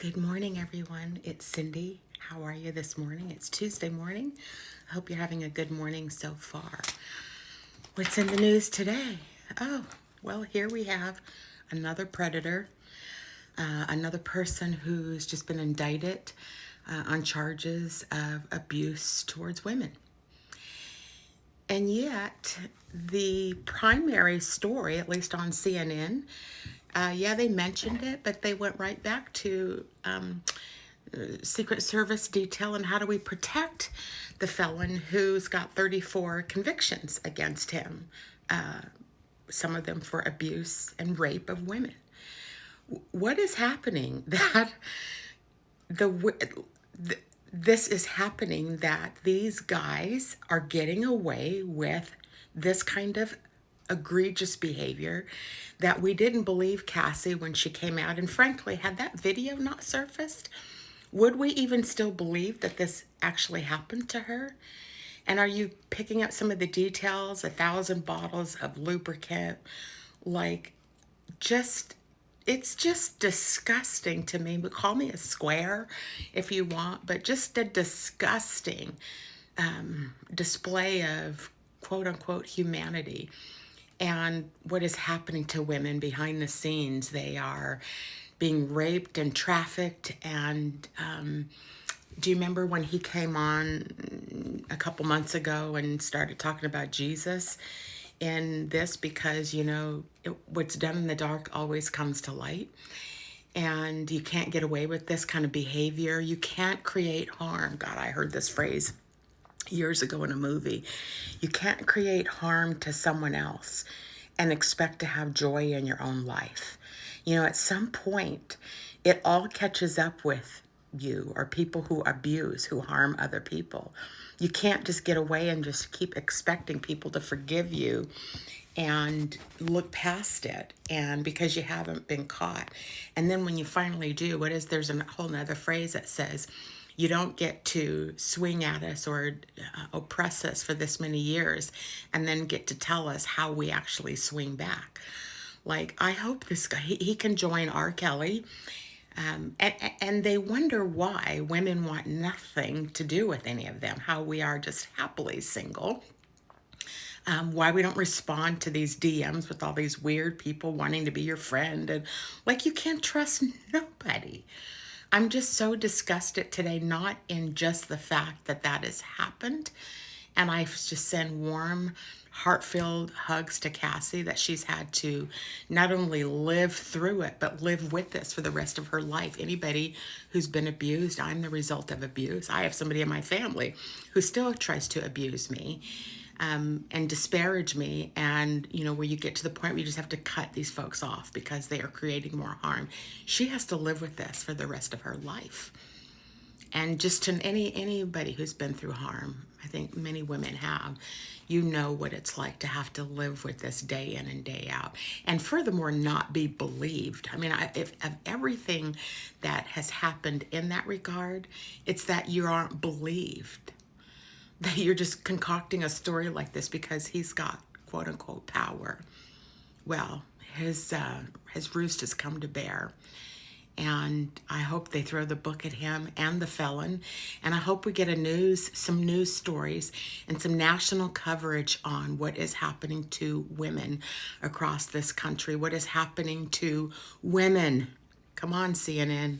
Good morning, everyone. It's Cindy. How are you this morning? It's Tuesday morning. I hope you're having a good morning so far. What's in the news today? Oh, well, here we have another predator, another person who's just been indicted on charges of abuse towards women. And yet, the primary story, at least on CNN, they mentioned it, but they went right back to Secret Service detail and how do we protect the felon who's got 34 convictions against him, some of them for abuse and rape of women. What is happening that this is happening that these guys are getting away with this kind of egregious behavior that we didn't believe Cassie when she came out. And frankly, had that video not surfaced, would we even still believe that this actually happened to her? And are you picking up some of the details? 1,000 bottles of lubricant, it's just disgusting to me. But call me a square if you want, but just a disgusting display of quote unquote humanity. And what is happening to women behind the scenes. They are being raped and trafficked. And do you remember when he came on a couple months ago and started talking about Jesus in this? Because, what's done in the dark always comes to light. And you can't get away with this kind of behavior. You can't create harm. God, I heard this phrase years ago in a movie. You can't create harm to someone else and expect to have joy in your own life. At some point, it all catches up with you or people who abuse, who harm other people. You can't just get away and just keep expecting people to forgive you and look past it, and because you haven't been caught. And then when you finally do, there's a whole nother phrase that says, you don't get to swing at us or oppress us for this many years and then get to tell us how we actually swing back. I hope this guy, he can join R. Kelly. And they wonder why women want nothing to do with any of them, how we are just happily single. Why we don't respond to these DMs with all these weird people wanting to be your friend. And you can't trust nobody. I'm just so disgusted today, not in just the fact that that has happened. And I just send warm, heart-filled hugs to Cassie that she's had to not only live through it, but live with this for the rest of her life. Anybody who's been abused, I'm the result of abuse. I have somebody in my family who still tries to abuse me. And disparage me, and where you get to the point where you just have to cut these folks off because they are creating more harm. She has to live with this for the rest of her life. And just to anybody who's been through harm, I think many women have, what it's like to have to live with this day in and day out. And furthermore, not be believed. I mean, if of everything that has happened in that regard, it's that you aren't believed. That you're just concocting a story like this because he's got quote unquote power. Well, his roost has come to bear. And I hope they throw the book at him and the felon. And I hope we get some news stories and some national coverage on what is happening to women across this country. What is happening to women. Come on, CNN.